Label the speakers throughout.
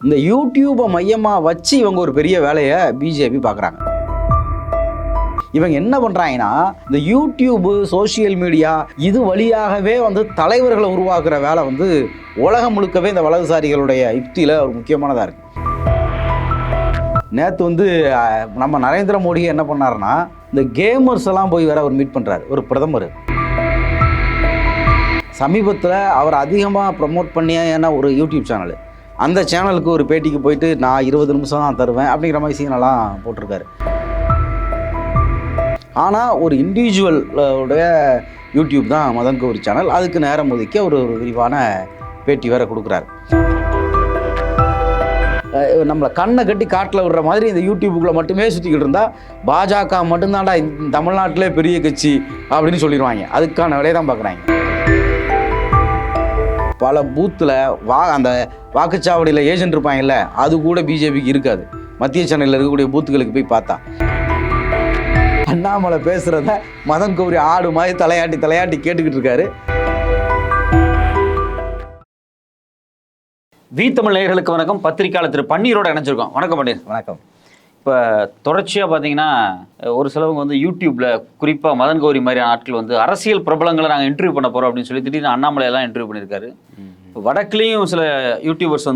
Speaker 1: இந்த யூடியூப்பை மையமாக வச்சு இவங்க ஒரு பெரிய வேலையை பிஜேபி பார்க்குறாங்க. இவங்க என்ன பண்ணுறாங்கன்னா, இந்த யூடியூபு, சோசியல் மீடியா இது வழியாகவே தலைவர்களை உருவாக்குற வேலை உலகம் முழுக்கவே இந்த வலதுசாரிகளுடைய யுக்தியில் ஒரு முக்கியமானதாக இருக்குது. நேற்று நம்ம நரேந்திர மோடி என்ன பண்ணாருன்னா, இந்த கேமர்ஸ் எல்லாம் போய் வேற அவர் மீட் பண்ணுறாரு. ஒரு பிரதமர் சமீபத்தில் அவர் அதிகமாக ப்ரமோட் பண்ணியான ஒரு யூடியூப் சேனல், அந்த சேனலுக்கு ஒரு பேட்டிக்கு போயிட்டு நான் 20 நிமிஷம் தான் தருவேன் அப்படிங்கிற மாதிரி சீனெல்லாம் போட்டிருக்காரு. ஆனால் ஒரு இண்டிவிஜுவல் உடைய யூடியூப் தான் மதன் கௌரி சேனல். அதுக்கு நேரம் ஒதுக்கி ஒரு விரிவான பேட்டி வேற கொடுக்குறாரு. நம்மளை கண்ணை கட்டி காட்டில் விடுற மாதிரி இந்த யூடியூப்புக்குள்ளே மட்டுமே சுற்றிக்கிட்டு இருந்தால் பாஜக மட்டும்தான்டா தமிழ்நாட்டிலே பெரிய கட்சி அப்படின்னு சொல்லிடுவாங்க. அதுக்கான வேலையை தான் பார்க்குறாங்க. பல பூத்தில் அந்த வாக்குச்சாவடியில் ஏஜென்ட் இருப்பாங்கல்ல, அது கூட பிஜேபிக்கு இருக்காது. மத்திய சென்னையில் இருக்கக்கூடிய பூத்துகளுக்கு போய் பார்த்தா அண்ணாமலை பேசுகிறத மதன் கௌரி ஆடு மாதிரி தலையாட்டி கேட்டுக்கிட்டு இருக்காரு.
Speaker 2: வி தமிழ் நேயர்களுக்கு வணக்கம். பத்திரிகையாளர் திரு பன்னீரோட இணைஞ்சிருக்கோம். வணக்கம் பன்னீர்.
Speaker 1: வணக்கம்.
Speaker 2: இப்போ தொடர்ச்சியாக பார்த்தீங்கன்னா ஒரு சிலவங்க யூடியூப்பில் குறிப்பாக மதன் கௌரி மாதிரியான ஆட்கள் அரசியல் பிரபலங்களை நாங்கள் இன்டர்வியூ பண்ண போகிறோம் அப்படின்னு சொல்லி திடீர்னு அண்ணாமலையெல்லாம் இன்டர்வியூ பண்ணியிருக்காரு. வடக்குலேயும் சில யூடியூபர்ஸ்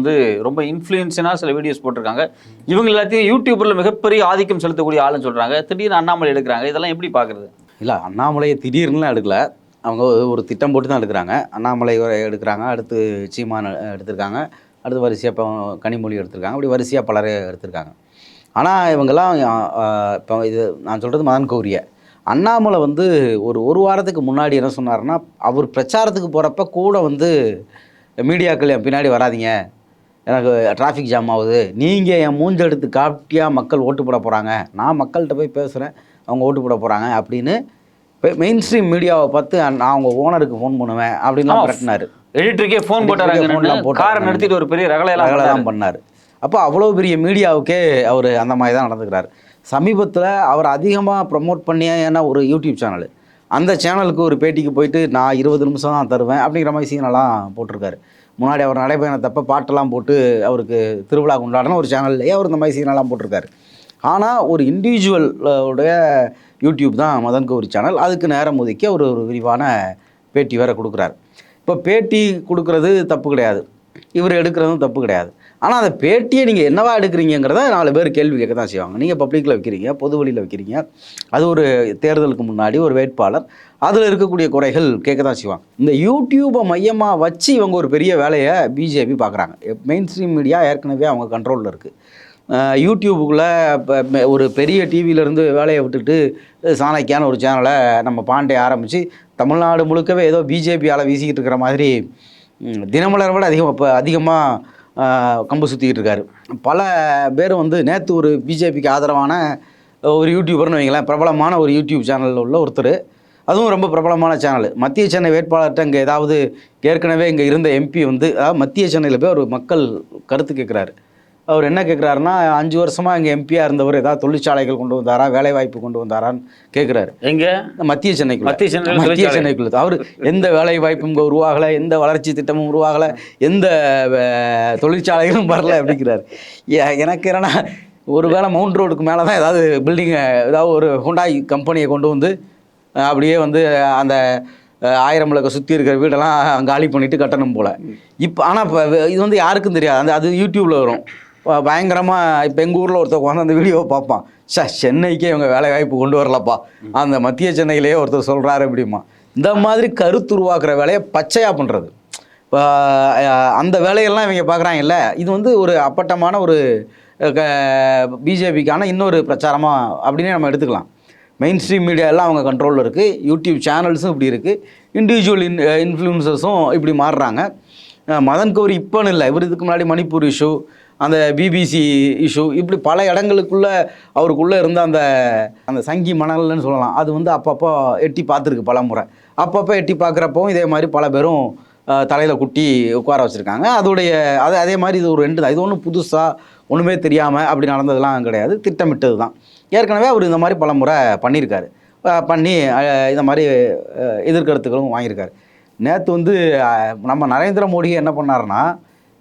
Speaker 2: ரொம்ப இன்ஃப்ளூயன்ஸாக சில வீடியோஸ் போட்டிருக்காங்க. இவங்க எல்லாத்தையும் யூடியூபரில் மிகப்பெரிய ஆதிக்கம் செலுத்தக்கூடிய ஆளுன்னு சொல்கிறாங்க. திடீர்னு அண்ணாமலை எடுக்கிறாங்க. இதெல்லாம் எப்படி பார்க்குறது?
Speaker 1: இல்லை, அண்ணாமலையை திடீர்னுலாம் எடுக்கல. அவங்க ஒரு திட்டம் போட்டு தான் எடுக்கிறாங்க. அண்ணாமலை எடுக்கிறாங்க, அடுத்து சீமான் எடுத்திருக்காங்க, அடுத்து வரிசையாக இப்போ கனிமொழி எடுத்திருக்காங்க, அப்படி வரிசையாக பலரே எடுத்திருக்காங்க. ஆனால் இவங்கெல்லாம் இப்போ இது நான் சொல்கிறது மதன் கௌரியை. அண்ணாமலை ஒரு வாரத்துக்கு முன்னாடி என்ன சொன்னார்னா, அவர் பிரச்சாரத்துக்கு போகிறப்ப கூட மீடியாக்கள் என் பின்னாடி வராதிங்க, எனக்கு டிராஃபிக் ஜாம் ஆகுது, நீங்கள் என் மூஞ்ச எடுத்து காட்டியாக மக்கள் ஓட்டு போட போகிறாங்க, நான் மக்கள்கிட்ட போய் பேசுகிறேன், அவங்க ஓட்டு போட போகிறாங்க அப்படின்னு மெயின் ஸ்ட்ரீம் மீடியாவை பார்த்து நான் அவங்க ஓனருக்கு ஃபோன் பண்ணுவேன் அப்படின்லாம் மிரட்டினார்.
Speaker 2: எடிட்டருக்கே ஃபோன் போட்டாங்க, காரை நிறுத்திட்டு ஒரு பெரிய
Speaker 1: ரகலையெல்லாம் பண்ணார். அப்போ அவ்வளோ பெரிய மீடியாவுக்கே அவர் அந்த மாதிரி தான் நடந்துக்கிறார். சமீபத்தில் அவர் அதிகமாக ப்ரமோட் பண்ணியான ஒரு யூடியூப் சேனல், அந்த சேனலுக்கு ஒரு பேட்டிக்கு போயிட்டு நான் 20 நிமிஷம் தான் தருவேன் அப்படிங்கிற மாதிரி சீனெல்லாம் போட்டிருக்காரு. முன்னாடி அவர் நடைபயணத்தப்போ பாட்டெல்லாம் போட்டு அவருக்கு திருவிழா கொண்டாடின ஒரு சேனல்லையே அவர் இந்த மாதிரி சீனெல்லாம் போட்டிருக்காரு. ஆனால் ஒரு இண்டிவிஜுவல் உடைய யூடியூப் தான் மதன் கௌரி சேனல். அதுக்கு நேரம் ஒதுக்கி ஒரு விரிவான பேட்டி வேற கொடுக்குறாரு. இப்போ பேட்டி கொடுக்குறது தப்பு கிடையாது, இவர் எடுக்கிறதும் தப்பு கிடையாது. ஆனால் அந்த பேட்டியை நீங்கள் என்னவா எடுக்கிறீங்கிறத 4 பேர் கேள்வி கேட்க தான் செய்வாங்க. நீங்கள் பப்ளிக்கில் வைக்கிறீங்க, பொது வழியில் வைக்கிறீங்க, அது ஒரு தேர்தலுக்கு முன்னாடி ஒரு வேட்பாளர், அதில் இருக்கக்கூடிய குறைகள் கேட்க தான் செய்வாங்க. இந்த யூடியூப்பை மையமாக வச்சு இவங்க ஒரு பெரிய வேலையை பிஜேபி பார்க்குறாங்க. மெயின் ஸ்ட்ரீம் மீடியா ஏற்கனவே அவங்க கண்ட்ரோலில் இருக்குது. யூடியூபுக்குள்ளே ஒரு பெரிய டிவியிலேருந்து வேலையை விட்டுட்டு சாணக்கியான ஒரு சேனலை நம்ம பாண்டே ஆரம்பித்து தமிழ்நாடு முழுக்கவே ஏதோ பிஜேபியால் வீசிக்கிட்டு இருக்கிற மாதிரி தினமலரை விட அதிகமாக கம்பு சுற்றிக்கிட்டு இருக்காரு. பல பேர் நேற்று ஒரு பிஜேபிக்கு ஆதரவான ஒரு யூடியூபர்னு வைங்களேன், பிரபலமான ஒரு யூடியூப் சேனலில் உள்ள ஒருத்தர், அதுவும் ரொம்ப பிரபலமான சேனல், மத்திய சென்னை வேட்பாளர்கிட்ட இங்கே ஏதாவது ஏற்கனவே இங்கே இருந்த எம்பி அதாவது மத்திய சென்னையில் போய் ஒரு மக்கள் கருத்து கேட்குறாரு. அவர் என்ன கேட்குறாருன்னா, 5 வருஷமாக இங்கே எம்பியாக இருந்தவர் ஏதாவது தொழிற்சாலைகள் கொண்டு வந்தாரா, வேலைவாய்ப்பு கொண்டு வந்தாரான்னு கேட்குறாரு.
Speaker 2: எங்கே?
Speaker 1: மத்திய சென்னைக்குள்ள. அவர் எந்த வேலைவாய்ப்பும் இங்கே உருவாகலை, எந்த வளர்ச்சி திட்டமும் உருவாகலை, எந்த தொழிற்சாலைகளும் வரல அப்படிங்கிறார். எனக்கு என்னன்னா, ஒரு வேளை மவுண்ட் ரோடுக்கு மேலே தான் ஏதாவது பில்டிங்கை, ஏதாவது ஒரு ஹுண்டாய் கம்பெனியை கொண்டு அப்படியே அந்த 1000 விளக்க சுற்றி இருக்கிற வீடெல்லாம் காலி பண்ணிவிட்டு கட்டணும் போல். இப்போ ஆனால் இப்போ இது யாருக்கும் தெரியாது. அது யூடியூப்பில் வரும் பயங்கரமாக. இப்போ எங்கள் ஊரில் ஒருத்தர் அந்த வீடியோவை பார்ப்பான், சென்னைக்கே இவங்க வேலை வாய்ப்பு கொண்டு வரலப்பா, அந்த மத்திய சென்னையிலேயே ஒருத்தர் சொல்கிறாரு அப்படிமா. இந்த மாதிரி கருத்து உருவாக்குற வேலையை பச்சையாக பண்ணுறது, இப்போ அந்த வேலையெல்லாம் இவங்க பார்க்குறாங்கல்ல. இது ஒரு அப்பட்டமான ஒரு பிஜேபிக்கான இன்னொரு பிரச்சாரமாக அப்படின்னே நம்ம எடுத்துக்கலாம். மெயின் ஸ்ட்ரீம் மீடியாலாம் அவங்க கண்ட்ரோலில் இருக்குது, யூடியூப் சேனல்ஸும் இப்படி இருக்குது, இண்டிவிஜுவல் இன்ஃப்ளூயன்சர்ஸும் இப்படி மாறுறாங்க. மதன் கௌரி இப்போன்னு இல்லை, இவர் இதுக்கு முன்னாடி மணிப்பூர் இஷ்யூ, அந்த பிபிசி இஷ்யூ, இப்படி பல இடங்களுக்குள்ளே அவருக்குள்ளே இருந்த அந்த சங்கி மணல்னு சொல்லலாம், அது அப்பப்போ எட்டி பார்த்துருக்கு பல முறை. அப்பப்போ எட்டி பார்க்குறப்பவும் இதே மாதிரி பல பேரும் தலையில் குட்டி உட்கார வச்சுருக்காங்க. அதே மாதிரி இது ஒரு ரெண்டு தான். இது ஒன்றும் புதுசாக ஒன்றுமே தெரியாமல் அப்படி நடந்ததுலாம் கிடையாது, திட்டமிட்டது தான். ஏற்கனவே அவர் இந்த மாதிரி பல முறை பண்ணி இந்த மாதிரி எதிர்கருத்துக்களும் வாங்கியிருக்காரு. நேற்று நம்ம நரேந்திர மோடி என்ன பண்ணாருன்னா,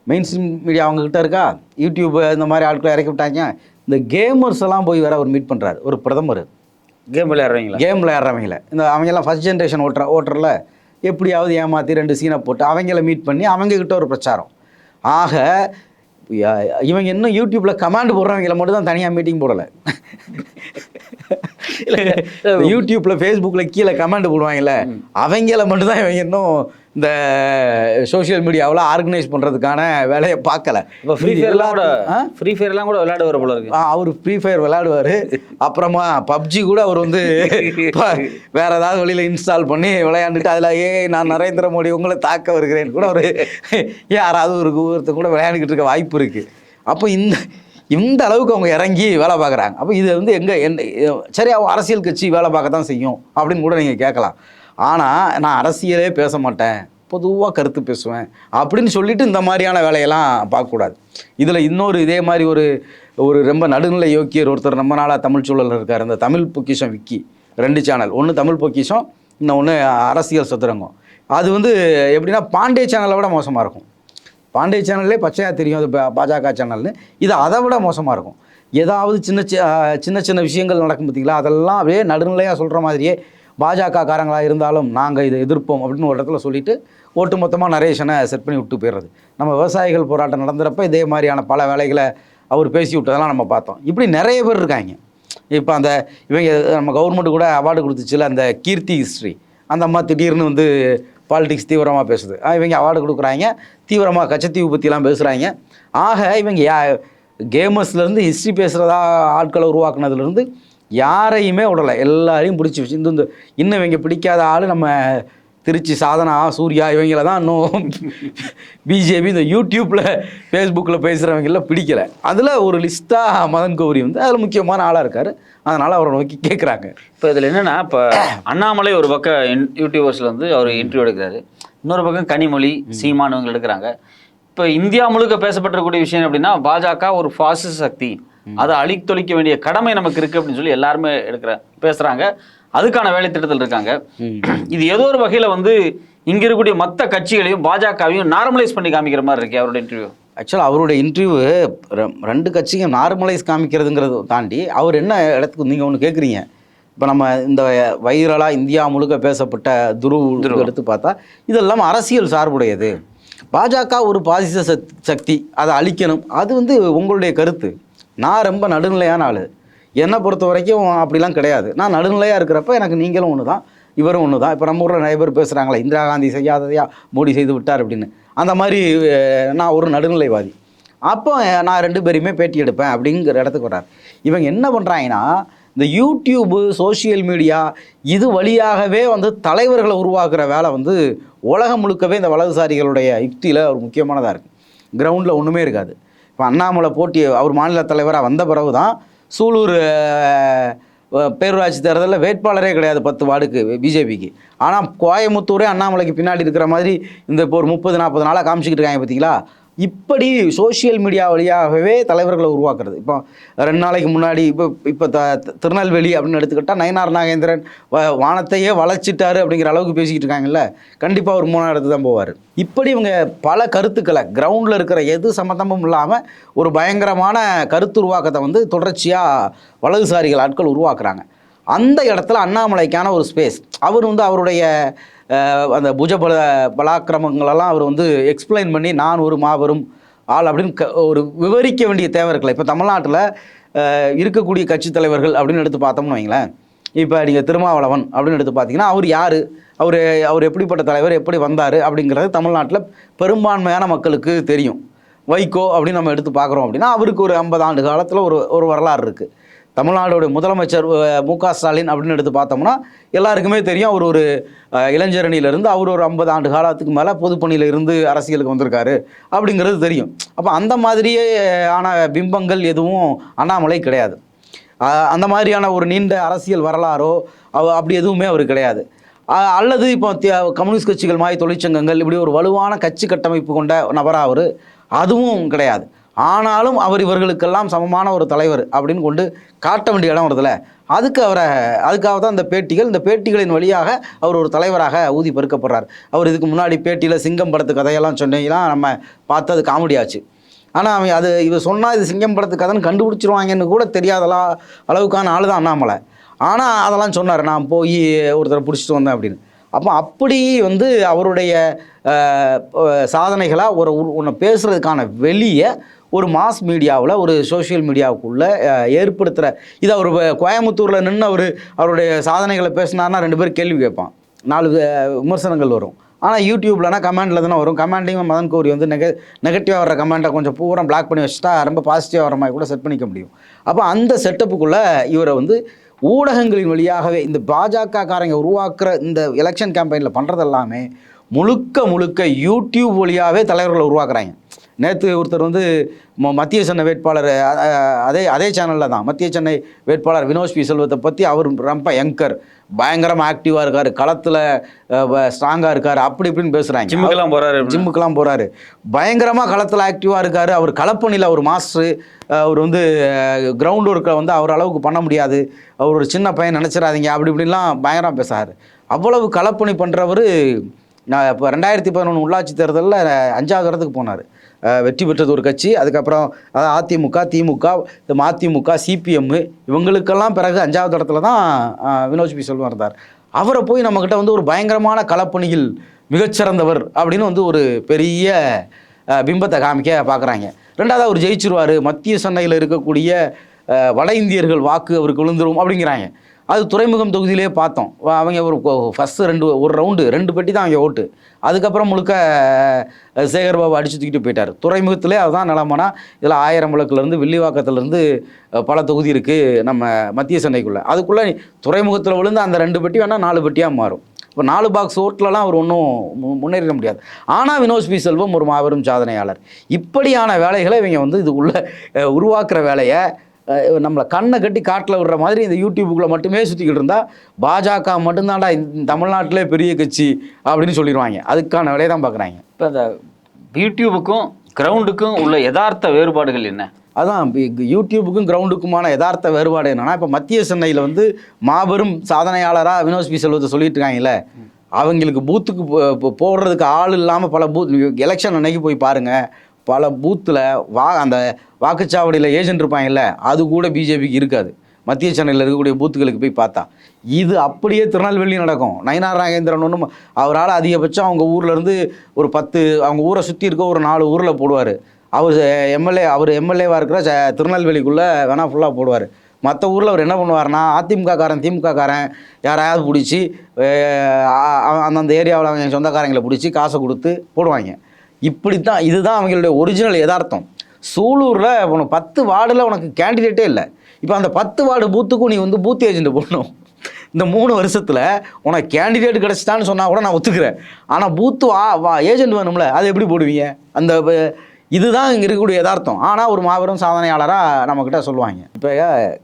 Speaker 1: மெயின் ஸ்ட்ரீம் மீடியா அவங்கக்கிட்ட இருக்கா, யூடியூப் இந்த மாதிரி ஆட்களை இறக்கி விட்டாங்க. இந்த கேமர்ஸ் எல்லாம் போய் வேற அவர் மீட் பண்ணுறாரு, ஒரு பிரதமர்.
Speaker 2: கேம் விளையாடுறீங்களா?
Speaker 1: கேம் விளையாடுறவங்கள இந்த அவங்கெல்லாம் ஃபஸ்ட் ஜென்ரேஷன் ஓட்டுறல எப்படியாவது ஏமாற்றி 2 சீனை போட்டு அவங்கள மீட் பண்ணி அவங்கக்கிட்ட ஒரு பிரச்சாரம். ஆக இவங்க இன்னும் யூடியூப்பில் கமாண்ட் போடுறவங்கள மட்டும் தான் தனியாக மீட்டிங் போடலை. யூடியூப்பில் ஃபேஸ்புக்கில் கீழே கமெண்ட் போடுவாங்கல்ல, அவங்கள மட்டும் தான் இவங்க இன்னும் இந்த சோஷியல் மீடியாவில் ஆர்கனைஸ் பண்ணுறதுக்கான வேலையை பார்க்கல.
Speaker 2: இப்போ ஃப்ரீ ஃபயர்லாம் கூட விளையாடுவார் போல இருக்கு.
Speaker 1: அவர் ஃப்ரீ ஃபயர் விளையாடுவார். அப்புறமா பப்ஜி கூட அவர் வந்து வேற ஏதாவது வழியில் இன்ஸ்டால் பண்ணி விளையாண்டுட்டு அதில் நான் நரேந்திர மோடி உங்களை தாக்க வருகிறேன் கூட ஒரு யாராவது ஒருத்தர் கூட விளையாண்டுக்கிட்டு இருக்க வாய்ப்பு இருக்குது. அப்போ இந்த அளவுக்கு அவங்க இறங்கி வேலை பார்க்குறாங்க. அப்போ இது வந்து சரி அவங்க அரசியல் கட்சி வேலை பார்க்க தான் செய்யும் அப்படின்னு கூட நீங்கள் கேட்கலாம். ஆனால் நான் அரசியலே பேச மாட்டேன், பொதுவாக கருத்து பேசுவேன் அப்படின்னு சொல்லிட்டு இந்த மாதிரியான வேலையெல்லாம் பார்க்கக்கூடாது. இதில் இன்னொரு இதே மாதிரி ஒரு ரொம்ப நடுநிலை யோக்கியர் ஒருத்தர் நம்ம நாளாக தமிழ் சூழலில் இருக்கார். இந்த தமிழ் பொக்கிஷம் விக்கி 2 சேனல், ஒன்று தமிழ் பொக்கிஷம், இன்னொன்று அரசியல் சதுரங்கம். அது வந்து எப்படின்னா பாண்டே சேனலை விட மோசமாக இருக்கும். பாண்டே சேனல்லே பச்சையாக தெரியும் அது பாஜக சேனல்னு. இது அதை விட மோசமாக இருக்கும். ஏதாவது சின்ன சின்ன விஷயங்கள் நடக்கும் பார்த்தீங்களா, அதெல்லாம் அப்படியே நடுநிலையாக சொல்கிற மாதிரியே பாஜக காரங்களாக இருந்தாலும் நாங்கள் இதை எதிர்ப்போம் அப்படின்னு ஒரு இடத்துல சொல்லிவிட்டு ஒட்டுமொத்தமாக நரேஷனை செட் பண்ணி விட்டு போயிடுறது. நம்ம விவசாயிகள் போராட்டம் நடந்துறப்ப இதே மாதிரியான பல வேலைகளை அவர் பேசி விட்டதெல்லாம் நம்ம பார்த்தோம். இப்படி நிறைய பேர் இருக்காங்க. இப்போ இவங்க நம்ம கவர்மெண்ட் கூட அவார்டு கொடுத்துச்சுல அந்த கீர்த்தி ஹிஸ்ட்ரி, அந்த அம்மா திடீர்னு வந்து பாலிடிக்ஸ் தீவிரமாக பேசுது. இவங்க அவார்டு கொடுக்குறாங்க, தீவிரமாக கச்சத்தீவு பற்றிலாம் பேசுகிறாங்க. ஆக இவங்க கேமர்ஸ்லேருந்து ஹிஸ்ட்ரி பேசுகிறதா ஆட்களை உருவாக்குனதுலேருந்து யாரையுமே விடலை, எல்லாரையும் பிடிச்சி வச்சு இன்னும் இவங்க பிடிக்காத ஆள் நம்ம திருச்சி சாதனா, சூர்யா, இவங்கள தான் இன்னும் பிஜேபி இந்த யூடியூப்பில் ஃபேஸ்புக்கில் பேசுகிறவங்களாம் பிடிக்கலை. அதில் ஒரு லிஸ்ட்டாக மதன் கௌரி வந்து அதில் முக்கியமான ஆளாக இருக்கார். அதனால் அவரை நோக்கி கேட்குறாங்க.
Speaker 2: இப்போ இதில் என்னென்னா, இப்போ அண்ணாமலை ஒரு பக்கம் யூடியூபர்ஸில் வந்து அவர் இன்டர்வியூ எடுக்கிறாரு, இன்னொரு பக்கம் கனிமொழி, சீமான் இவங்க எடுக்கிறாங்க. இப்போ இந்தியா முழுக்க பேசப்பட்டிருக்கக்கூடிய விஷயம் அப்படின்னா பாஜக ஒரு பாசிச சக்தி, அதை அழித்தொழிக்க வேண்டிய கடமை நமக்கு இருக்குது அப்படின்னு சொல்லி எல்லாருமே பேசுகிறாங்க. அதுக்கான வேலை திட்டத்தில் இருக்காங்க. இது ஏதோ ஒரு வகையில் வந்து இங்கே இருக்கக்கூடிய மற்ற கட்சிகளையும் பாஜகவையும் நார்மலைஸ் பண்ணி காமிக்கிற மாதிரி இருக்கு அவருடைய இன்டர்வியூ.
Speaker 1: ஆக்சுவலாக அவருடைய இன்டர்வியூ 2 கட்சியும் நார்மலைஸ் காமிக்கிறதுங்கிறத தாண்டி அவர் என்ன இடத்துக்கு நீங்கள் ஒன்று கேட்குறீங்க. இப்போ நம்ம இந்த வைரலாக இந்தியா முழுக்க பேசப்பட்ட துருவ எடுத்து பார்த்தா இதெல்லாம் அரசியல் சார்புடையது. பாஜக ஒரு பாசிச சக்தி, அதை அழிக்கணும், அது வந்து உங்களுடைய கருத்து. நான் ரொம்ப நடுநிலையான ஆள், என்னை பொறுத்த வரைக்கும் அப்படிலாம் கிடையாது. நான் நடுநிலையாக இருக்கிறப்ப எனக்கு நீங்களும் ஒன்று தான், இவரும் ஒன்று தான். இப்போ நம்ம ஊரில் நிறைய பேர் பேசுகிறாங்களே, இந்திரா காந்தி செய்யாததையா மோடி செய்து விட்டார் அப்படின்னு. அந்த மாதிரி நான் ஒரு நடுநிலைவாதி. அப்போ நான் 2 பேரையுமே பேட்டி எடுப்பேன் அப்படிங்கிற இடத்துக்கு வர்றார். இவங்க என்ன பண்ணுறாங்கன்னா, இந்த யூடியூபு, சோஷியல் மீடியா இது வழியாகவே வந்து தலைவர்களை உருவாக்குற வேலை வந்து உலகம் முழுக்கவே இந்த வலதுசாரிகளுடைய யுக்தியில் ஒரு முக்கியமானதாக இருக்குது. கிரவுண்டில் ஒன்றுமே இருக்காது. இப்போ அண்ணாமலை போட்டி அவர் மாநில தலைவராக வந்த பிறகு தான் சூலூர் பேரூராட்சி தேர்தலில் வேட்பாளரே கிடையாது 10 வார்டுக்கு பிஜேபிக்கு. ஆனால் கோயமுத்தூரே அண்ணாமலைக்கு பின்னாடி இருக்கிற மாதிரி இந்த இப்போ ஒரு 30-40 நாளாக காமிச்சிக்கிட்டு இருக்காங்க பார்த்தீங்களா. இப்படி சோஷியல் மீடியா வழியாகவே தலைவர்களை உருவாக்குறது. இப்போ 2 நாளைக்கு முன்னாடி இப்போ திருநெல்வேலி அப்படின்னு எடுத்துக்கிட்டால் நயனார் நாகேந்திரன் வானத்தையே வளைச்சிட்டாரு அப்படிங்கிற அளவுக்கு பேசிக்கிட்டு இருக்காங்கல்ல, கண்டிப்பாக ஒரு 3ஆம் இடத்து தான் போவார். இப்படி இவங்க பல கருத்துக்களை கிரவுண்டில் இருக்கிற எது சம்மந்தமும் இல்லாமல் ஒரு பயங்கரமான கருத்து உருவாக்கத்தை வந்து தொடர்ச்சியாக வலதுசாரிகள் ஆட்கள் உருவாக்குறாங்க. அந்த இடத்துல அண்ணாமலைக்கான ஒரு ஸ்பேஸ். அவர் வந்து அவருடைய அந்த பலாக்கிரமங்களெல்லாம் அவர் வந்து எக்ஸ்பிளைன் பண்ணி நான் ஒரு மாபெரும் ஆள் அப்படின்னு ஒரு விவரிக்க வேண்டிய தேவை இருக்கல. இப்போ தமிழ்நாட்டில் இருக்கக்கூடிய கட்சி தலைவர்கள் அப்படின்னு எடுத்து பார்த்தோம்னு வைங்களேன், இப்போ நீங்கள் திருமாவளவன் அப்படின்னு எடுத்து பார்த்தீங்கன்னா அவர் யார், அவர் எப்படிப்பட்ட தலைவர், எப்படி வந்தார் அப்படிங்கிறது தமிழ்நாட்டில் பெரும்பான்மையான மக்களுக்கு தெரியும். வைகோ அப்படின்னு நம்ம எடுத்து பார்க்குறோம் அப்படின்னா அவருக்கு ஒரு 50 ஆண்டு காலத்தில் ஒரு வரலாறு இருக்குது. தமிழ்நாடுடைய முதலமைச்சர் மு.க. ஸ்டாலின் அப்படின்னு எடுத்து பார்த்தோம்னா எல்லாருக்குமே தெரியும், அவர் ஒரு இளைஞரணியிலேருந்து அவர் ஒரு 50 ஆண்டு காலத்துக்கு மேலே பொதுப்பணியில் இருந்து அரசியலுக்கு வந்திருக்காரு அப்படிங்கிறது தெரியும். அப்போ அந்த மாதிரியே ஆன பிம்பங்கள் எதுவும் அண்ணாமலை கிடையாது. அந்த மாதிரியான ஒரு நீண்ட அரசியல் வரலாறோ அப்படி எதுவுமே அவர் கிடையாது. அல்லது இப்போ கம்யூனிஸ்ட் கட்சிகள் மாதிரி தொழிற்சங்கங்கள் இப்படி ஒரு வலுவான கட்சி கட்டமைப்பு கொண்ட நபராக அவர் அதுவும் கிடையாது. ஆனாலும் அவர் இவர்களுக்கெல்லாம் சமமான ஒரு தலைவர் அப்படின்னு கொண்டு காட்ட வேண்டிய இடம் வருதுல, அதுக்காக தான் இந்த பேட்டிகளின் வழியாக அவர் ஒரு தலைவராக ஊதி பெருக்கப்படுறார். அவர் இதுக்கு முன்னாடி பேட்டியில் சிங்கம் படத்து கதையெல்லாம் சொன்னீங்கன்னா நம்ம பார்த்து அது காமெடி ஆச்சு. ஆனால் அவன் இவர் சொன்னால் இது சிங்கம் படத்து கதைன்னு கண்டுபிடிச்சிருவாங்கன்னு கூட தெரியாத அளவுக்கான ஆள் தான் அண்ணாமலை. ஆனால் அதெல்லாம் சொன்னார், நான் போய் ஒருத்தரை பிடிச்சிட்டு வந்தேன் அப்படின்னு. அப்படி அவருடைய சாதனைகளாக ஒன்று பேசுகிறதுக்கான வெளியே ஒரு மாஸ் மீடியாவில் ஒரு சோஷியல் மீடியாவுக்குள்ளே ஏற்படுத்துகிற இது. அவர் கோயம்புத்தூரில் நின்று அவருடைய சாதனைகளை பேசினார்னா 2 பேர் கேள்வி கேட்பான், 4 விமர்சனங்கள் வரும். ஆனால் யூடியூப்லனா கமெண்டில் தானே வரும். கமெண்ட்டையும் மதன் கௌரி நெகட்டிவாக வர்ற கமெண்ட்டை கொஞ்சம் பூரா பிளாக் பண்ணி வச்சுட்டா ரொம்ப பாசிட்டிவாக வர மாதிரி கூட செட் பண்ணிக்க முடியும். அப்போ அந்த செட்டப்புக்குள்ளே இவரை ஊடகங்களின் வழியாகவே இந்த பாஜகக்காரங்க உருவாக்குற இந்த எலெக்ஷன் கேம்பெயினில் பண்ணுறது எல்லாமே முழுக்க யூடியூப் வழியாகவே தலைவர்களை உருவாக்குறாங்க. நேற்று ஒருத்தர் மத்திய சென்னை வேட்பாளர் அதே சேனலில் தான் மத்திய சென்னை வேட்பாளர் வினோத் பி செல்வத்தை பற்றி அவர் ரொம்ப யங்கர், பயங்கரமாக ஆக்டிவாக இருக்கார், களத்தில் ஸ்ட்ராங்காக இருக்கார், அப்படி இப்படின்னு பேசுகிறாங்க. ஜிம்முக்கெல்லாம் போகிறாரு, பயங்கரமாக களத்தில் ஆக்டிவாக இருக்கார். அவர் களப்பணியில் ஒரு மாஸ்டரு. அவர் கிரவுண்ட் ஒர்க்கை அவர் அளவுக்கு பண்ண முடியாது, அவர் ஒரு சின்ன பையன் நினச்சிடாதீங்க, அப்படி இப்படின்லாம் பயங்கரமாக பேசுகிறார். அவ்வளவு களப்பணி பண்ணுறவர் நான் இப்போ 2011 உள்ளாட்சி தேர்தலில் 5வது இடத்துக்கு போனார். வெற்றி பெற்றது ஒரு கட்சி. அதுக்கப்புறம் அதாவது அதிமுக, திமுக, இந்த மதிமுக, சிபிஎம் இவங்களுக்கெல்லாம் பிறகு 5வது இடத்துல தான் வினோத் பி செல்வம் இருந்தார். அவரை போய் நம்மக்கிட்ட ஒரு பயங்கரமான களப்பணியில் மிகச்சிறந்தவர் அப்படின்னு ஒரு பெரிய பிம்பத்தை காமிக்க பார்க்குறாங்க. 2வது அவர் ஜெயிச்சிருவார், மத்திய சென்னையில் இருக்கக்கூடிய வட இந்தியர்கள் வாக்கு அவருக்கு விழுந்துரும் அப்படிங்கிறாங்க. அது துறைமுகம் தொகுதியிலே பார்த்தோம். அவங்க ஃபஸ்ட்டு ஒரு ரவுண்டு 2 பெட்டி தான் அவங்க ஓட்டு. அதுக்கப்புறம் முழுக்க சேகர்பாபு அடிச்சு தூக்கிட்டு போயிட்டார். துறைமுகத்திலே அதுதான் நிலமனா. இதில் 1000 விளக்குலேருந்து வில்லிவாக்கத்துலேருந்து பல தொகுதி இருக்குது நம்ம மத்திய சென்னைக்குள்ளே. அதுக்குள்ளே துறைமுகத்தில் விழுந்து அந்த 2 பெட்டி வேணால் 4 பெட்டியாக மாறும். இப்போ 4 பாக்ஸ் ஓட்டிலலாம் அவர் ஒன்றும் முன்னேறிட முடியாது. ஆனால் வினோத் பி செல்வம் ஒரு மாபெரும் சாதனையாளர். இப்படியான வேலைகளை இவங்க இதுக்குள்ளே உருவாக்குற வேலையை நம்மளை கண்ணை கட்டி காட்டில் விடுற மாதிரி இந்த யூடியூப்புக்குள்ளே மட்டுமே சுற்றிக்கிட்டு இருந்தால் பாஜக மட்டும்தான்டா தமிழ்நாட்டிலே பெரிய கட்சி அப்படின்னு சொல்லிடுவாங்க. அதுக்கான வேலையை தான் பார்க்குறாங்க.
Speaker 2: இப்போ அந்த யூடியூபுக்கும் கிரவுண்டுக்கும் உள்ள யதார்த்த வேறுபாடுகள் என்ன?
Speaker 1: அதான் யூடியூபுக்கும் கிரவுண்டுக்குமான யதார்த்த வேறுபாடு என்னென்னா, இப்போ மத்திய சென்னையில் மாபெரும் சாதனையாளராக வினோத் பி செல்வத்தை சொல்லிட்டு இருக்காங்கல்ல, அவங்களுக்கு பூத்துக்கு போடுறதுக்கு ஆள் இல்லாமல் பல எலெக்ஷன் அன்னைக்கு போய் பாருங்கள், பல பூத்தில் அந்த வாக்குச்சாவடியில் ஏஜென்ட் இருப்பாங்கல்ல, அது கூட பிஜேபிக்கு இருக்காது. மத்திய சென்னையில் இருக்கக்கூடிய பூத்துகளுக்கு போய் பார்த்தா இது அப்படியே திருநெல்வேலி நடக்கும். நயினார் நாகேந்திரன் ஒன்றும் அவரால் அதிகபட்சம் அவங்க ஊர்லேருந்து ஒரு 10 அவங்க ஊரை சுற்றி இருக்க ஒரு 4 ஊரில் போடுவார். அவர் எம்எல்ஏவாக இருக்கிற திருநெல்வேலிக்குள்ளே வேணால் ஃபுல்லாக போடுவார். மற்ற ஊரில் அவர் என்ன பண்ணுவார்னா, அதிமுககாரன் திமுககாரன் யாரையாவது பிடிச்சி அந்தந்த ஏரியாவில் அவங்க சொந்தக்காரங்களை பிடிச்சி காசை கொடுத்து போடுவாங்க. இப்படித்தான் இதுதான் அவங்களுடைய ஒரிஜினல் யதார்த்தம். சூலூரில் உனக்கு 10 வார்டில் உனக்கு கேண்டிடேட்டே இல்லை. இப்போ அந்த 10 வார்டு பூத்துக்கும் நீ பூத் ஏஜென்ட் போடணும். இந்த 3 வருஷத்தில் உனக்கு கேண்டிடேட் கிடச்சிட்டான்னு சொன்னால் கூட நான் ஒத்துக்கிறேன். ஆனால் பூத்து ஏஜென்ட் வேணும்ல, அதை எப்படி போடுவீங்க? இதுதான் இங்கே இருக்கக்கூடிய யதார்த்தம். ஆனால் ஒரு மாபெரும் சாதனையாளராக நம்மக்கிட்ட சொல்லுவாங்க. இப்போ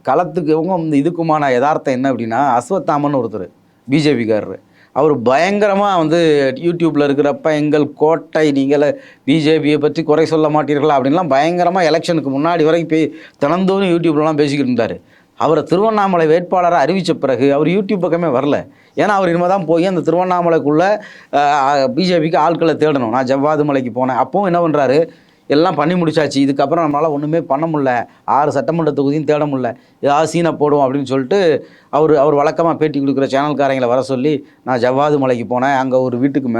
Speaker 1: களத்துக்கு இதுக்குமான யதார்த்தம் என்ன அப்படின்னா, அஸ்வத்தாமன் ஒருத்தர் பிஜேபிக்காரர், அவர் பயங்கரமாக யூடியூப்பில் இருக்கிறப்ப எங்கள் கோட்டை நீங்கள் பிஜேபியை பற்றி குறை சொல்ல மாட்டீர்களா அப்படின்லாம் பயங்கரமாக எலெக்ஷனுக்கு முன்னாடி வரைக்கும் தினந்தோறும் யூடியூப்லலாம் பேசிக்கிட்டு இருந்தார். அவரை திருவண்ணாமலை வேட்பாளராக அறிவித்த பிறகு அவர் யூடியூப் பக்கமே வரல. ஏன்னா அவர் இனிமேல் தான் போய் அந்த திருவண்ணாமலைக்குள்ளே பிஜேபிக்கு ஆட்களை தேடணும். நான் ஜவ்வாது மலைக்கு போனேன், அப்போவும் என்ன பண்ணுறாரு, எல்லாம் பண்ணி முடிச்சாச்சு, இதுக்கப்புறம் நம்மளால் ஒன்றுமே பண்ண முடியல, 6 சட்டமன்ற தொகுதியும் தேட முடியல, ஏதாவது சீனை போடுவோம் அப்படின்னு சொல்லிட்டு அவர் வழக்கமாக பேட்டி கொடுக்குற சேனல்காரங்களை வர சொல்லி, நான் ஜவ்வாது மலைக்கு போனேன், அங்கே ஒரு வீட்டுக்கு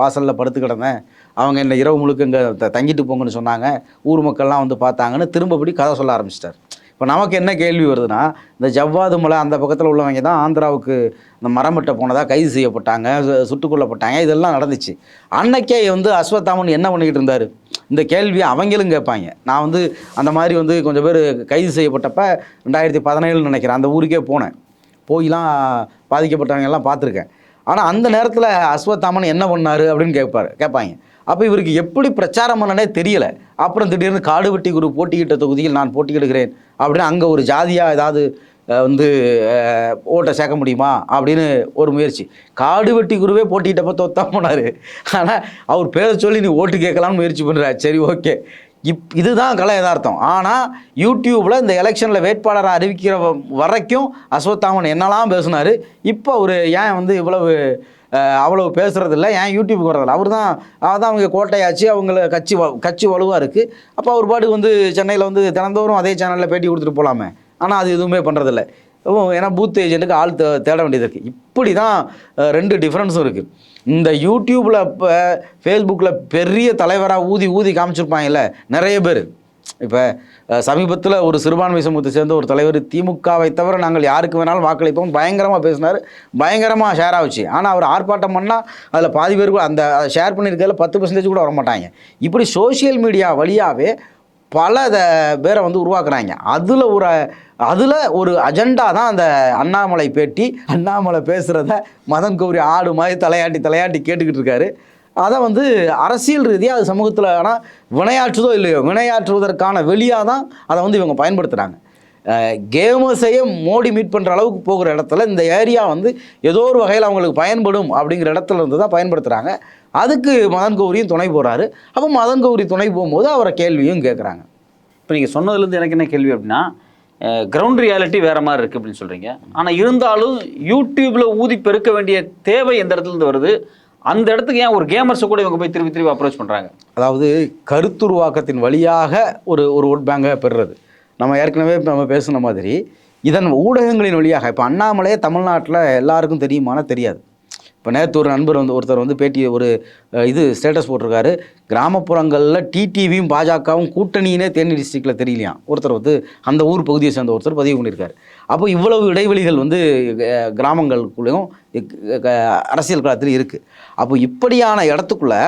Speaker 1: வாசலில் படுத்து கிடந்தேன், அவங்க என்ன இரவு முழுக்க இங்கே தங்கிட்டு போங்கன்னு சொன்னாங்க, ஊர் மக்கள்லாம் பார்த்தாங்கன்னு திரும்பப்படி கதை சொல்ல ஆரம்பிச்சிட்டார். இப்போ நமக்கு என்ன கேள்வி வருதுன்னா, இந்த ஜவ்வாது மலை அந்த பக்கத்தில் உள்ளவங்க தான் ஆந்திராவுக்கு இந்த மரம் வெட்ட போனதாக கைது செய்யப்பட்டாங்க, சுட்டுக் கொல்லப்பட்டாங்க, இதெல்லாம் நடந்துச்சு. அன்னைக்கே அஸ்வத்தாமன் என்ன பண்ணிக்கிட்டு இருந்தார், இந்த கேள்வியை அவங்களும் கேட்பாங்க. நான் அந்த மாதிரி கொஞ்சம் பேர் கைது செய்யப்பட்டப்ப 2017 நினைக்கிறேன், அந்த ஊருக்கே போனேன், போயெலாம் பாதிக்கப்பட்டவங்க எல்லாம் பார்த்துருக்கேன். ஆனால் அந்த நேரத்தில் அஸ்வத்தாமன் என்ன பண்ணார் அப்படின்னு கேட்பாங்க. அப்போ இவருக்கு எப்படி பிரச்சாரம் பண்ணனே தெரியலை. அப்புறம் திடீர்னு காடுவெட்டி குரு போட்டியிட்ட தொகுதியில் நான் போட்டியிடுகிறேன் அப்படின்னு அங்கே ஒரு ஜாதியாக ஏதாவது ஓட்டை சேர்க்க முடியுமா அப்படின்னு ஒரு முயற்சி. காடுவெட்டி குருவே போட்டியிட்டப்போ தோத்தான் போனார். ஆனால் அவர் பேரை சொல்லி நீ ஓட்டு கேட்கலாம்னு முயற்சி பண்ணுறாரு. சரி, ஓகே, இதுதான் கலை யதார்த்தம். ஆனால் யூடியூப்பில் இந்த எலெக்ஷனில் வேட்பாளரை அறிவிக்கிற வரைக்கும் அஸ்வத்தாமன் என்னெல்லாம் பேசினார். இப்போ அவர் ஏன் வந்து அவ்வளவு பேசுகிறதில்ல, ஏன் யூடியூப்புக்கு வரதில்லை? அவர் தான் அவங்க கோட்டையாச்சு, அவங்கள கட்சி வலுவாக இருக்குது. அப்போ அவர் பாட்டுக்கு வந்து சென்னையில் வந்து தினந்தோறும் அதே சேனலில் பேட்டி கொடுத்துட்டு போகலாமே. ஆனால் அது எதுவுமே பண்ணுறதில்ல. ஏன்னா பூத் ஏஜென்ட்டுக்கு ஆள் தேட வேண்டியது இருக்குது. இப்படி தான் 2 டிஃப்ரென்ஸும் இருக்குது. இந்த யூடியூப்பில் இப்போ ஃபேஸ்புக்கில் பெரிய தலைவராக ஊதி காமிச்சிருப்பாங்கல்ல நிறைய பேர். இப்போ சமீபத்தில் ஒரு சிறுபான்மை சமூகத்தை சேர்ந்த ஒரு தலைவர் திமுகவை தவிர நாங்கள் யாருக்கு வேணாலும் வாக்களிப்போம் பயங்கரமாக பேசினார், பயங்கரமாக ஷேர் ஆகுச்சு. ஆனால் அவர் ஆர்ப்பாட்டம் பண்ணால் அதில் பாதி பேர் கூட அந்த ஷேர் பண்ணியிருக்கிறதுல 10% கூட வரமாட்டாங்க. இப்படி சோஷியல் மீடியா வழியாகவே பல பேரை வந்து உருவாக்குறாங்க. அதில் ஒரு அஜெண்டா தான் அந்த அண்ணாமலை பேட்டி. அண்ணாமலை பேசுகிறத மதன் கௌரி ஆடு மாதிரி தலையாட்டி கேட்டுக்கிட்டு இருக்காரு. அதை வந்து அரசியல் ரீதியாக அது சமூகத்தில் ஆனால் வினையாற்றுதோ இல்லையோ, வினையாற்றுவதற்கான வெளியாக தான் அதை வந்து இவங்க பயன்படுத்துகிறாங்க. கேமர்ஸையே மோடி மீட் பண்ணுற அளவுக்கு போகிற இடத்துல இந்த ஏரியா வந்து ஏதோ ஒரு வகையில் அவங்களுக்கு பயன்படும் அப்படிங்கிற இடத்துல இருந்து தான் பயன்படுத்துகிறாங்க. அதுக்கு மதன் கௌரியும் துணை போகிறாரு. அப்போ மதன் கௌரி துணை போகும்போது அவரை கேள்வியும் கேட்குறாங்க.
Speaker 2: இப்போ நீங்கள் சொன்னதுலேருந்து எனக்கு என்ன கேள்வி அப்படின்னா, கிரவுண்ட் ரியாலிட்டி வேறு மாதிரி இருக்குது அப்படின்னு சொல்கிறீங்க. ஆனால் இருந்தாலும் யூடியூப்பில் ஊதி பெருக்க வேண்டிய தேவை எந்த இடத்துலேருந்து வருது? அந்த இடத்துக்கு ஏன் ஒரு கேமர்ஸை கூட இவங்க போய் திருப்பி அப்ரோச் பண்ணுறாங்க?
Speaker 1: அதாவது கருத்துருவாக்கத்தின் வழியாக ஒரு ஓட் பேங்கை பெறுறது. நம்ம ஏற்கனவே நம்ம பேசுன மாதிரி இதன் ஊடகங்களின் வழியாக இப்போ அண்ணாமலையே தமிழ்நாட்டில் எல்லாருக்கும் தெரியுமானா தெரியாது. இப்போ நேற்று ஒரு நண்பர் ஒருத்தர் வந்து பேட்டி ஸ்டேட்டஸ் போட்டிருக்காரு, கிராமப்புறங்களில் டிடிவியும் பாஜகவும் கூட்டணியினே தேனி டிஸ்ட்ரிக்டில் தெரியலையாம். ஒருத்தர் வந்து அந்த ஊர் பகுதியை சேர்ந்த ஒருத்தர் பதிவு பண்ணியிருக்காரு. அப்போ இவ்வளவு இடைவெளிகள் வந்து கிராமங்களுக்குள்ளேயும் அரசியல் களத்தில் இருக்குது. அப்போ இப்படியான இடத்துக்குள்ளே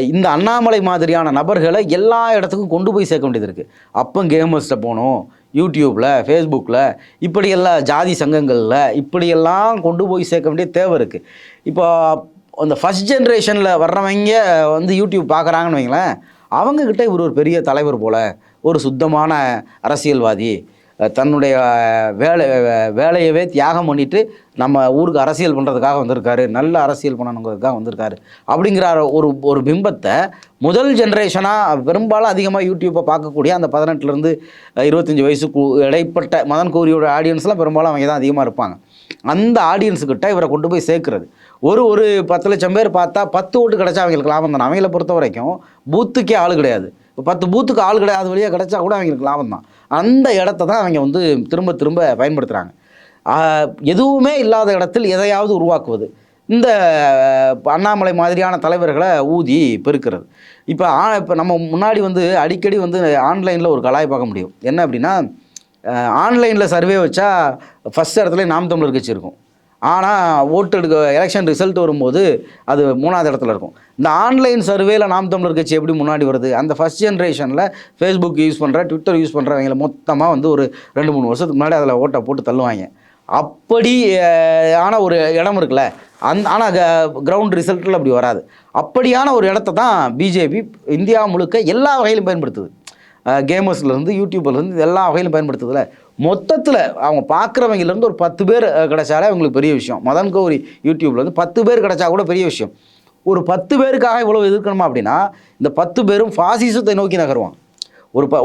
Speaker 1: இந்த அண்ணாமலை மாதிரியான நபர்களை எல்லா இடத்துக்கும் கொண்டு போய் சேர்க்க வேண்டியது இருக்குது. அப்போ கேமர்ஸ்ட்டை போகணும், யூடியூப்பில், ஃபேஸ்புக்கில், இப்படியெல்லாம் ஜாதி சங்கங்களில் இப்படியெல்லாம் கொண்டு போய் சேர்க்க வேண்டிய தேவை இருக்குது. இப்போ அந்த ஃபஸ்ட் ஜென்ரேஷனில் வர்றவங்க வந்து யூடியூப் பார்க்குறாங்கன்னு வைங்களேன், அவங்கக்கிட்ட இவர் ஒரு பெரிய தலைவர் போல், ஒரு சுத்தமான அரசியல்வாதி, தன்னுடைய வேலையவே தியாகம் பண்ணிவிட்டு நம்ம ஊருக்கு அரசியல் பண்ணுறதுக்காக வந்திருக்காரு, நல்ல அரசியல் பண்ணணுங்கிறதுக்காக வந்திருக்காரு அப்படிங்கிற ஒரு பிம்பத்தை முதல் ஜென்ரேஷனாக பெரும்பாலும் அதிகமாக யூடியூப்பை பார்க்கக்கூடிய அந்த 18 to 25 வயசுக்கு இடைப்பட்ட மதன் கௌரியோட ஆடியன்ஸ்லாம் பெரும்பாலும் அவங்க தான் அதிகமாக இருப்பாங்க. அந்த ஆடியன்ஸுக்கிட்ட இவரை கொண்டு போய் சேர்க்குறது. ஒரு 10 லட்சம் பேர் பார்த்தா 10 ஓட்டு கிடச்சா அவங்களுக்கு லாபம் தானே. அவங்கள பொறுத்த வரைக்கும் பூத்துக்கே ஆள் கிடையாது. இப்போ 10 பூத்துக்கு ஆள் கிடையாது வழியாக கிடச்சா கூட அவங்களுக்கு லாபம் தான். அந்த இடத்த தான் அவங்க வந்து திரும்ப பயன்படுத்துகிறாங்க. எதுவுமே இல்லாத இடத்தில் எதையாவது உருவாக்குவது, இந்த அண்ணாமலை மாதிரியான தலைவர்களை ஊதி பெருக்கிறது. இப்போ நம்ம முன்னாடி வந்து அடிக்கடி வந்து ஆன்லைனில் ஒரு கலாய் பார்க்க முடியும். என்ன அப்படின்னா, ஆன்லைனில் சர்வே வச்சா ஃபஸ்ட் இடத்துல நாம் தமிழர் கட்சி இருக்கும். ஆனால் எலெக்ஷன் ரிசல்ட் வரும்போது அது 3ஆவது இடத்துல இருக்கும். இந்த ஆன்லைன் சர்வேல நாம் தமிழர் கட்சி எப்படி முன்னாடி வருது? அந்த ஃபஸ்ட் ஜென்ரேஷனில் ஃபேஸ்புக் யூஸ் பண்ணுற, ட்விட்டர் யூஸ் பண்ணுறவங்களை மொத்தமாக வந்து ஒரு 2-3 வருஷத்துக்கு முன்னாடி அதில் ஓட்டை போட்டு தள்ளுவாங்க. அப்படி ஆன ஒரு இடம் இருக்குல்ல, ஆனால் கிரவுண்ட் ரிசல்ட்டில் அப்படி வராது. அப்படியான ஒரு இடத்த தான் பிஜேபி இந்தியா முழுக்க எல்லா வகையிலும் பயன்படுத்துது. கேமர்ஸ்லேருந்து யூடியூப்லேருந்து எல்லா வகையிலும் பயன்படுத்துதில்ல. மொத்தத்தில் அவங்க பார்க்குறவங்கலேருந்து ஒரு 10 பேர் கிடைச்சாலே அவங்களுக்கு பெரிய விஷயம். மதன் கௌரி யூடியூப்லேருந்து 10 பேர் கிடைச்சா கூட பெரிய விஷயம். ஒரு 10 பேருக்காக இவ்வளோ எதிர்க்கணுமா அப்படின்னா, இந்த 10 பேரும் பாசிசத்தை நோக்கி நகருவாங்க.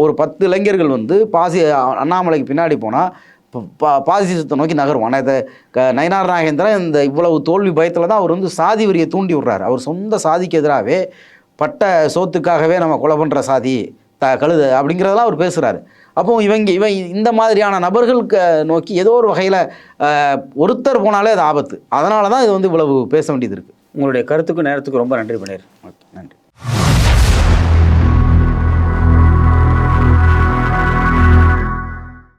Speaker 1: ஒரு 10 இளைஞர்கள் வந்து அண்ணாமலைக்கு பின்னாடி போனால் பாசிசத்தை நோக்கி நகருவான். ஆனால் இதை நயினார் நாகேந்திரன் இந்த இவ்வளவு தோல்வி பயத்தில் தான் அவர் வந்து சாதி வரியை தூண்டி விடுறாரு. அவர் சொந்த சாதிக்கு எதிராகவே பட்ட சோத்துக்காகவே நம்ம கொலை பண்ணுற சாதி கழுது அப்படிங்கிறதெல்லாம் அவர் பேசுகிறாரு. அப்போ இவன் இந்த மாதிரியான நபர்களுக்கு நோக்கி ஏதோ ஒரு வகையில் ஒருத்தர் போனாலே அது ஆபத்து. அதனால தான் இது வந்து இவ்வளவு பேச வேண்டியது இருக்குது.
Speaker 2: உங்களுடைய கருத்துக்கும் நேரத்துக்கும் ரொம்ப நன்றி பண்ணிடுறேன்.